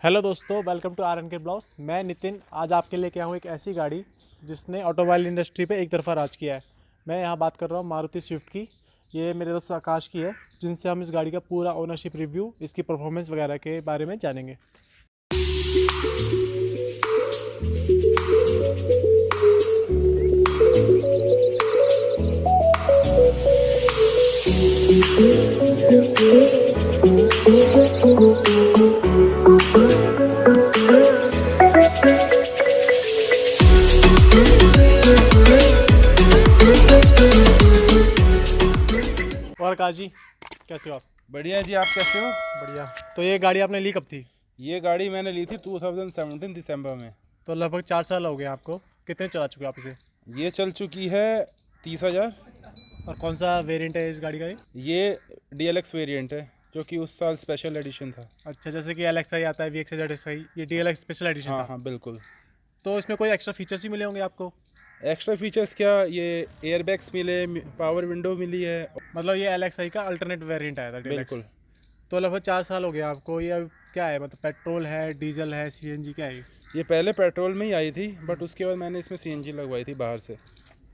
Hello दोस्तों, welcome to are N के blogs. मैं नितिन आज आपके लेके आया हूँ एक ऐसी गाड़ी जिसने ऑटोमोबाइल इंडस्ट्री पे एक तरफा राज किया है। मैं यहाँ बात कर रहा हूँ मारुति स्विफ्ट की। ये मेरे दोस्त आकाश की है, जिनसे हम इस गाड़ी का पूरा ओनरशिप रिव्यू, इसकी परफॉर्मेंस वगैरह के बारे में जानेंगे। और आकाश जी, कैसे हो आप? बढ़िया जी, आप कैसे हो? बढ़िया। तो ये गाड़ी आपने ली कब थी? ये गाड़ी मैंने ली थी 2017 दिसंबर में। तो लगभग 4 साल हो गए आपको। कितने चला चुके आप इसे? ये चल चुकी है 30,000। और कौन सा वेरिएंट है इस गाड़ी का? ये DLX वेरिएंट है जो कि उस साल स्पेशल एडिशन था। अच्छा, जैसे कि LXi आता है, VXi, ZXi, ये DLX स्पेशल एडिशन हाँ था। हाँ बिल्कुल। तो इसमें कोई एक्स्ट्रा फीचर्स भी मिले होंगे आपको? एक्स्ट्रा फीचर्स क्या, ये एयरबैग्स मिले, पावर विंडो मिली है। मतलब ये LXi का अल्टरनेट वेरिएंट आया था DLX। बिल्कुल। तो लगभग 4 साल हो गया आपको। ये अब क्या है, मतलब पेट्रोल है, डीजल है, CNG, क्या है? ये पहले पेट्रोल में ही आई थी, बट उसके बाद मैंने इसमें CNG लगवाई थी बाहर से।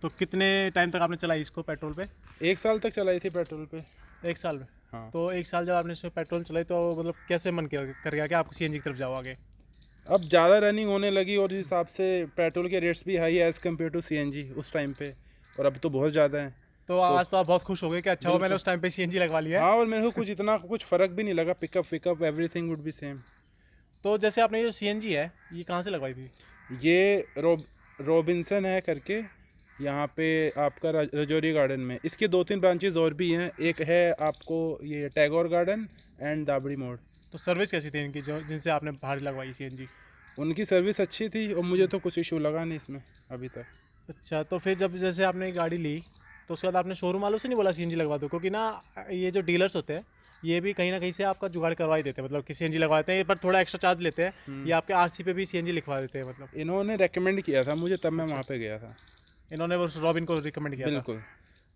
तो कितने टाइम तक आपने चलाई इसको पेट्रोल पे? 1 साल तक चलाई थी पेट्रोल पे। 1 साल में? हाँ। तो 1 साल जब आपने इसमें पेट्रोल चलाई तो मतलब कैसे मन कर गया कि आपको CNG की तरफ जाओ आगे? अब ज़्यादा रनिंग होने लगी और जिस हिसाब से पेट्रोल के रेट्स भी हाई है एज़ कम्पेयर टू CNG उस टाइम पे, और अब तो बहुत ज़्यादा है। तो आज तो आप बहुत खुश हो गए कि अच्छा हो मैंने उस टाइम पे CNG लगवा लिया है। हाँ, और मेरे को कुछ फ़र्क भी नहीं लगा। Pickup everything would be same. तो जैसे आपने ये जो CNG है, ये कहाँ से लगवाई थी? ये रॉबिन्सन है करके, यहाँ पे आपका रजौरी गार्डन में। इसके 2-3 ब्रांचेज और भी हैं। एक है आपको ये टैगोर गार्डन एंड दाबड़ी मोड़। तो सर्विस कैसी थी इनकी जो जिनसे आपने बाहर लगवाई CNG? उनकी सर्विस अच्छी थी और मुझे तो कुछ इशू लगा नहीं इसमें अभी तक। अच्छा, तो फिर जब जैसे आपने गाड़ी ली तो उसके बाद आपने शोरूम वालों से नहीं बोला CNG लगवा दो? क्योंकि ना ये जो डीलर्स होते हैं ये भी कहीं ना कहीं से आपका जुगाड़ करवा ही देते हैं, मतलब कि CNG लगवा देते हैं पर थोड़ा एक्स्ट्रा चार्ज लेते हैं। ये आपके RC पे भी CNG लिखवा देते हैं मतलब। इन्होंने रेकमेंड किया था मुझे, तब मैं वहाँ पे गया था। इन्होंने वो रॉबिन को रिकमेंड किया था। बिल्कुल।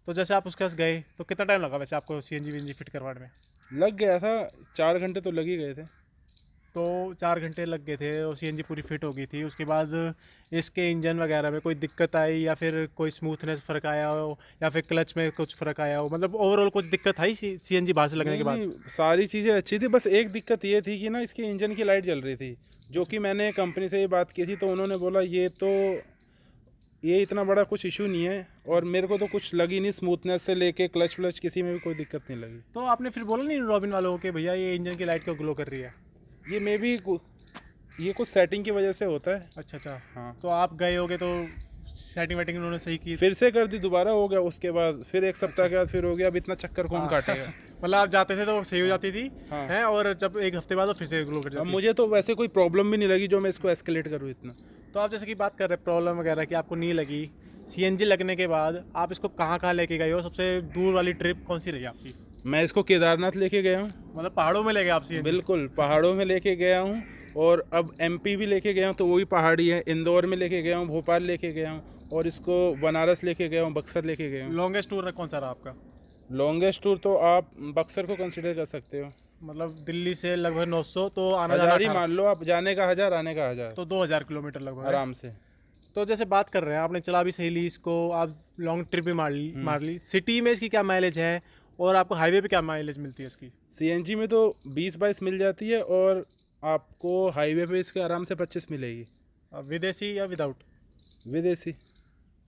तो जैसे आप उसके पास गए तो कितना टाइम लगा वैसे आपको CNG VNG फिट करवाने में? लग गया था 4 घंटे तो लग ही गए थे। तो 4 घंटे लग गए थे और CNG पूरी फिट हो गई थी। उसके बाद इसके इंजन वगैरह में कोई दिक्कत आई या फिर कोई स्मूथनेस फ़र्क आया हो या फिर क्लच में कुछ फ़र्क आया हो, मतलब ओवरऑल कुछ दिक्कत आई CNG बाहर से लगने के बाद? नहीं, सारी चीज़ें अच्छी थी। बस एक दिक्कत ये थी कि ना इसके इंजन की लाइट जल रही थी, जो कि मैंने कंपनी से ये बात की थी तो उन्होंने बोला ये इतना बड़ा कुछ इशू नहीं है, और मेरे को तो कुछ लगी नहीं। स्मूथनेस से लेके क्लच व्लच किसी में भी कोई दिक्कत नहीं लगी। तो आपने फिर बोला नहीं रॉबिन वालों को कि भैया ये इंजन की लाइट क्यों ग्लो कर रही है? ये मे बी ये कुछ सेटिंग की वजह से होता है। अच्छा अच्छा। हाँ। तो आप गए होगे तो सेटिंग वेटिंग उन्होंने सही की? फिर से कर दी, दोबारा हो गया। उसके बाद फिर 1 सप्ताह के बाद फिर हो गया। अब इतना चक्कर कौन काटेगा। मतलब आप जाते थे तो सही हो जाती थी। हाँ। हैं, और जब 1 हफ्ते बाद तो फिर से ग्लो कर अब जाती? मुझे तो वैसे कोई प्रॉब्लम भी नहीं लगी जो मैं इसको एस्केलेट करूँ इतना। तो आप जैसे कि बात कर रहे हैं प्रॉब्लम वगैरह की आपको नहीं लगी, CNG लगने के बाद आप इसको कहाँ कहाँ लेके गए हो? सबसे दूर वाली ट्रिप कौन सी रही आपकी? मैं इसको केदारनाथ लेके गया हूँ। मतलब पहाड़ों में ले गए आप CNG? बिल्कुल, पहाड़ों में लेके गया हूँ, और अब MP भी लेके गया हूँ तो वो भी पहाड़ी है। इंदौर में लेके गया हूँ, भोपाल लेके गया हूँ, और इसको बनारस लेके गया हूँ, बक्सर लेके गया हूँ। लॉन्गेस्ट टूर कौन सा रहा आपका? लॉन्गेस्ट टूर तो आप बक्सर को कंसिडर कर सकते हो। मतलब दिल्ली से लगभग 900, तो आना जाना 1000 ही मान लो आप। जाने का 1000, आने का 1000, तो 2000 किलोमीटर लगभग है। आराम से। तो जैसे बात कर रहे हैं, आपने चला भी सही ली इसको, आप लॉन्ग ट्रिप भी मार ली। सिटी में इसकी क्या माइलेज है और आपको हाईवे पे क्या माइलेज मिलती है इसकी? CNG में तो 20-22 मिल जाती है, और आपको हाईवे पे इसके आराम से 25 मिलेगी। विदेशी या विदाउट? विदेशी।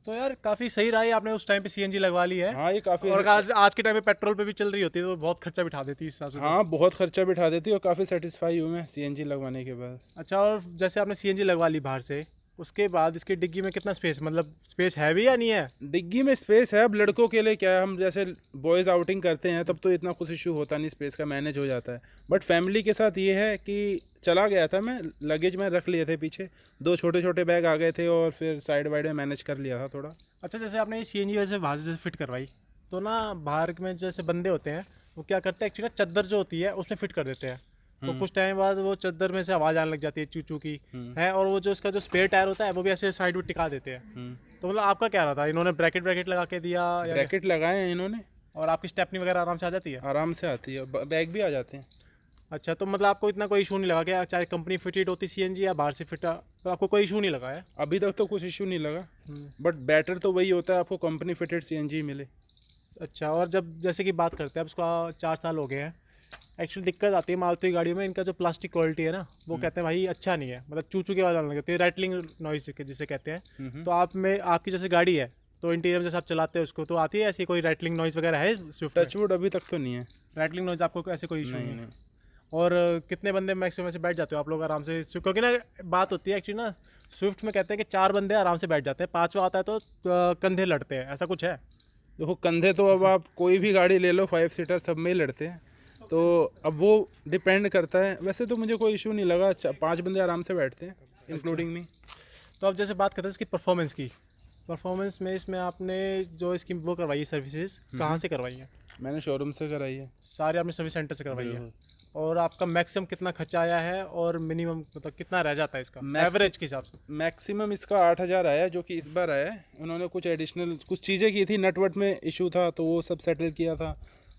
तो यार काफ़ी सही रहा है, आपने उस टाइम पे CNG लगवा ली है। हाँ, ये काफ़ी। और आज के टाइम पे पेट्रोल पे भी चल रही होती है तो बहुत खर्चा बिठा देती है इस हिसाब से। हाँ, बहुत खर्चा बिठा देती है, और काफ़ी सेटिस्फाई हूँ मैं CNG लगवाने के बाद। अच्छा, और जैसे आपने CNG लगवा ली बाहर से, उसके बाद इसकी डिग्गी में कितना स्पेस, मतलब स्पेस है भी या नहीं है? डिग्गी में स्पेस है। अब लड़कों के लिए क्या है, हम जैसे बॉयज़ आउटिंग करते हैं तब तो इतना कुछ इशू होता नहीं, स्पेस का मैनेज हो जाता है। बट फैमिली के साथ ये है कि चला गया था मैं, लगेज में रख लिए थे पीछे, 2 छोटे छोटे बैग आ गए थे, और फिर साइड वाइड में मैनेज कर लिया था थोड़ा। अच्छा, जैसे आपने ये CNG वैसे बाहर से फिट करवाई तो ना, बाहर में जैसे बंदे होते हैं वो क्या करते हैं एक्चुअली ना, चद्दर जो होती है उसमें फिट कर देते हैं। तो कुछ टाइम बाद वो चद्दर में से आवाज़ आने लग जाती है चू चू की, है, और वो जो इसका जो स्पेयर टायर होता है वो भी ऐसे साइड में टिका देते हैं। तो मतलब आपका क्या रहा था? इन्होंने ब्रैकेट लगा के दिया या? ब्रैकेट लगाए हैं इन्होंने। और आपकी स्टेपनी वगैरह आराम से आ जाती है? आराम से आती है, बैग भी आ जाते हैं। अच्छा, तो मतलब आपको इतना कोई इशू नहीं लगा कि चाहे कंपनी फिटेड होती सीएनजी या बाहर से फिट, तो आपको कोई इशू नहीं लगा है? अभी तक तो कुछ इशू नहीं लगा, बट बेटर तो वही होता है आपको कंपनी फिटेड सीएनजी मिले। अच्छा, और जब जैसे कि बात करते हैं, अब उसका 4 साल हो गए हैं, एक्चुअली दिक्कत आती है मारुति की गाड़ियों में, इनका जो प्लास्टिक क्वालिटी है ना, वो कहते हैं भाई अच्छा नहीं है, मतलब चू चू की आवाज़ आने लगती है, रैटलिंग नॉइज जिसे कहते हैं। तो आप में आपकी जैसे गाड़ी है, तो इंटीरियर में जैसे आप चलाते हैं उसको, तो आती है ऐसी कोई रैटलिंग नॉइज वगैरह है स्विफ्ट में? टचवुड अभी तक तो नहीं है। रैटलिंग नॉइज आपको ऐसे कोई इशू नहीं है? नहीं। और कितने बंदे मैक्सिमम ऐसे बैठ जाते हो आप लोग आराम से? क्योंकि ना बात होती है एक्चुअली ना, स्विफ्ट में कहते हैं कि 4 बंदे आराम से बैठ जाते हैं, 5वां आता है तो कंधे लड़ते हैं, ऐसा कुछ है? देखो कंधे तो अब आप कोई भी गाड़ी ले लो 5 सीटर सब में ही लड़ते हैं, तो अब वो डिपेंड करता है। वैसे तो मुझे कोई इशू नहीं लगा, 5 बंदे आराम से बैठते हैं इंक्लूडिंग मी। तो अब जैसे बात करते हैं इसकी परफॉर्मेंस में, इसमें आपने जो इसकी वो करवाई है सर्विसेज, कहाँ से करवाई है? मैंने शोरूम से कराई है। सारे आपने सर्विस सेंटर से करवाई है? और आपका मैक्सिमम कितना खर्चा आया है और मिनिमम मतलब कितना रह जाता है इसका एवरेज के हिसाब से? मैक्सिमम इसका 8,000 आया, जो कि इस बार आया है। उन्होंने कुछ एडिशनल कुछ चीज़ें की थी, नटवट में इशू था तो वो सब सेटल किया था।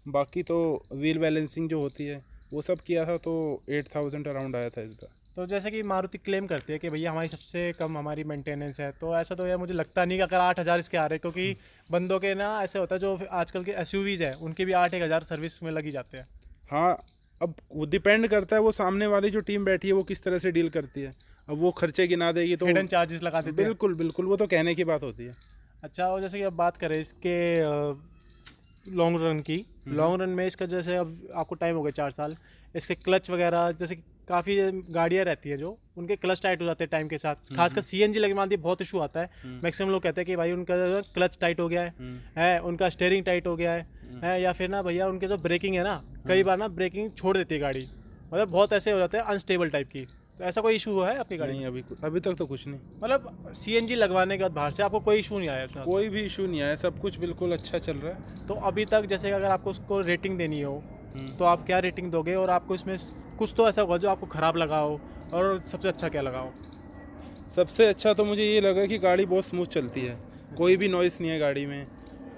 बाकी तो व्हील बैलेंसिंग जो होती है वो सब किया था, तो 8,000 अराउंड आया था इस बार। तो जैसे कि मारुति क्लेम करती है कि भैया हमारी सबसे कम हमारी मेंटेनेंस है, तो ऐसा तो यार मुझे लगता नहीं कि अगर 8,000 इसके आ रहे, क्योंकि बंदों के ना ऐसे होता है जो आजकल के एसयूवीज़ है उनके भी 8-1,000 सर्विस में लगी जाते हैं। हाँ, अब वो डिपेंड करता है वो सामने वाली जो टीम बैठी है वो किस तरह से डील करती है। अब वो खर्चे गिना देगी तो हिडन चार्जेस लगा देते हैं। बिल्कुल बिल्कुल, वो तो कहने की बात होती है। अच्छा, और जैसे कि अब बात करें इसके लॉन्ग रन की, लॉन्ग रन में इसका जैसे अब आपको टाइम हो गया 4 साल, इसके क्लच वगैरह जैसे काफ़ी गाड़ियाँ रहती है जो उनके क्लच टाइट हो जाते हैं टाइम के साथ, खासकर सीएनजी लगवाने बहुत इशू आता है। मैक्सिमम लोग कहते हैं कि भाई उनका क्लच टाइट हो गया है, उनका स्टीयरिंग टाइट हो गया है, या फिर ना भैया उनके जो ब्रेकिंग है ना, कई बार ना ब्रेकिंग छोड़ देती है गाड़ी, मतलब बहुत ऐसे हो जाते हैं अनस्टेबल टाइप की। तो ऐसा कोई इशू है आपकी गाड़ी? नहीं, अभी तक तो कुछ नहीं। मतलब सीएनजी लगवाने के बाद बाहर से आपको कोई इशू नहीं आया उसमें? कोई भी इशू नहीं आया, सब कुछ बिल्कुल अच्छा चल रहा है। तो अभी तक जैसे अगर आपको उसको रेटिंग देनी हो तो आप क्या रेटिंग दोगे? और आपको इसमें कुछ तो ऐसा होगा जो आपको ख़राब लगा हो, और सबसे अच्छा क्या लगा हो? सबसे अच्छा तो मुझे ये लगा कि गाड़ी बहुत स्मूथ चलती है, कोई भी नॉइस नहीं है गाड़ी में।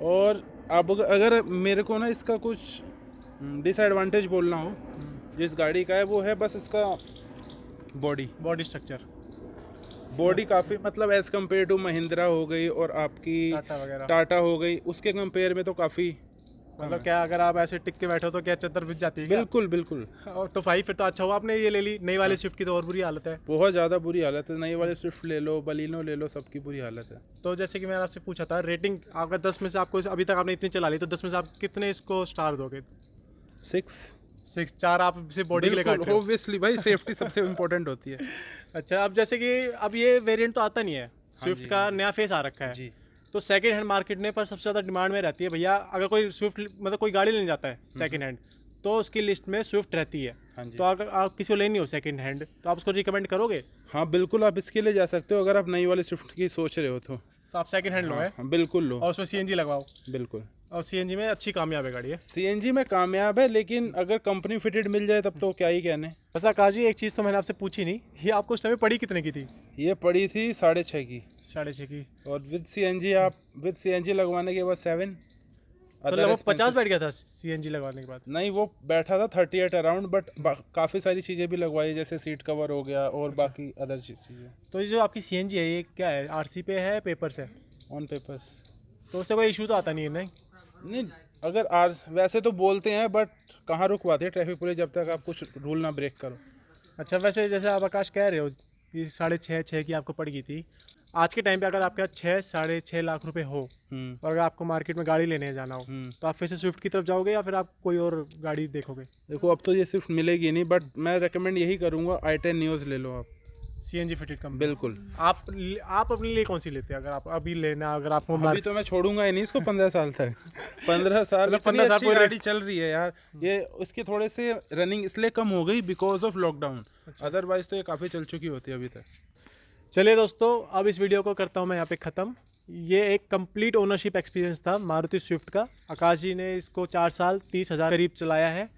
और अब अगर मेरे को ना इसका कुछ डिसएडवांटेज बोलना हो जिस गाड़ी का है, वो है बस इसका बॉडी स्ट्रक्चर। बॉडी काफ़ी मतलब एज़ कम्पेयर टू महिंद्रा हो गई और आपकी टाटा वगैरह, टाटा हो गई, उसके कंपेयर में तो काफ़ी मतलब क्या अगर आप ऐसे टिक के बैठो तो क्या चद्दर बिछ जाती है क्या? बिल्कुल बिल्कुल। और तो भाई फिर तो अच्छा हुआ आपने ये ले ली। नई वाली स्विफ्ट की तो और बुरी हालत है। बहुत ज़्यादा बुरी हालत है, नई वाले स्विफ्ट ले लो, बलिनो ले लो, सबकी बुरी हालत है। तो जैसे कि मैंने आपसे पूछा था रेटिंग, अगर 10 में से आपको अभी तक आपने इतनी चला ली, तो 10 में से आप कितने इसको स्टार दोगे? 6। 4 आप सिर्फ बॉडी के लिए काट रहे हो। ऑब्वियसली भाई, सेफ्टी सबसे इम्पोर्टेंट होती है। अच्छा, अब जैसे कि अब ये वेरिएंट तो आता नहीं है स्विफ्ट का, नया फेस आ रखा है जी। तो सेकंड हैंड मार्केट में पर सबसे ज़्यादा डिमांड में रहती है भैया। अगर कोई स्विफ्ट मतलब कोई गाड़ी लेने जाता है सेकंड हैंड, तो उसकी लिस्ट में स्विफ्ट रहती है। हाँ जी। तो अगर आप किसी को लेनी हो सेकंड हैंड, तो आप उसको रिकमेंड करोगे? हाँ बिल्कुल, आप इसके लिए जा सकते हो अगर आप नई वाली स्विफ्ट की सोच रहे हो तो। आप सेकंड हैंड लो है, हाँ, बिल्कुल लो। और उसमें सीएनजी लगवाओ। बिल्कुल, और सीएनजी में अच्छी कामयाब है गाड़ी है। सीएनजी में कामयाब है, लेकिन अगर कंपनी फिटेड मिल जाए तब तो क्या ही कहने। बस आकाश जी, एक चीज़ तो मैंने आपसे पूछी नहीं, ये आपको उस टाइम पड़ी कितने की थी? ये पड़ी थी 6.5 की। 6.5 की। और विद सीएनजी लगवाने के बाद 7। तो लगभग 50 बैठ गया था सीएनजी लगवाने के बाद? नहीं, वो बैठा था 38 अराउंड, बट काफ़ी सारी चीज़ें भी लगवाई, जैसे सीट कवर हो गया और बाकी अदर चीज़ें। तो ये जो आपकी सीएनजी है, ये क्या है, आरसी पे है पेपर से? On papers. तो उससे कोई इशू तो आता नहीं है? नहीं, अगर वैसे तो बोलते हैं, बट कहाँ रुकवाते हैं ट्रैफिक पुलिस जब तक आप कुछ रूल ना ब्रेक करो। अच्छा, वैसे जैसे आप आकाश कह रहे हो कि 6.5 की आपको पड़ गई थी, आज के टाइम पे अगर आपके पास 6-6.5 लाख रुपए हो और अगर आपको मार्केट में गाड़ी लेने जाना हो, तो आप फिर से स्विफ्ट की तरफ जाओगे या फिर आप कोई और गाड़ी देखोगे? देखो, अब तो ये स्विफ्ट मिलेगी नहीं, बट मैं रेकमेंड यही करूँगा, i10 न्यूज़ ले लो आप। CNG fitted company. बिल्कुल। आप अपने लिए कौन सी लेते हैं अगर आप अभी लेना, अगर आपको अभी तो मैं छोड़ूंगा ही नहीं इसको 15 साल तक। 15 साल, मतलब 15 साल पूरी गाड़ी चल रही है यार। ये उसके थोड़े से रनिंग इसलिए कम हो गई बिकॉज ऑफ लॉकडाउन, अदरवाइज तो ये काफ़ी चल चुकी होती है अभी तक। चलिए दोस्तों, अब इस वीडियो को करता हूँ मैं यहाँ पे ख़त्म। ये एक कंप्लीट ओनरशिप एक्सपीरियंस था मारुति स्विफ्ट का। आकाश जी ने इसको 4 साल 30,000 करीब चलाया है।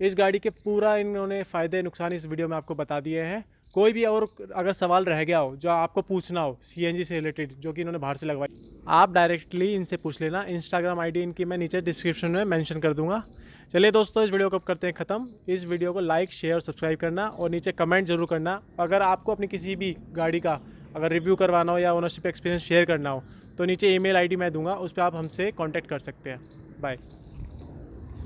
इस गाड़ी के पूरा इन्होंने फ़ायदे नुकसान इस वीडियो में आपको बता दिए हैं। कोई भी और अगर सवाल रह गया हो जो आपको पूछना हो CNG से रिलेटेड, जो कि इन्होंने बाहर से लगवाई, आप डायरेक्टली इनसे पूछ लेना। इंस्टाग्राम ID इनकी मैं नीचे डिस्क्रिप्शन में मेंशन कर दूंगा। चलिए दोस्तों, इस वीडियो को अब करते हैं ख़त्म। इस वीडियो को लाइक, शेयर और सब्सक्राइब करना और नीचे कमेंट जरूर करना। अगर आपको अपनी किसी भी गाड़ी का अगर रिव्यू करवाना हो या ओनरशिप एक्सपीरियंस शेयर करना हो तो नीचे email ID मैं दूंगा, उस पर आप हमसे कॉन्टैक्ट कर सकते हैं। बाय।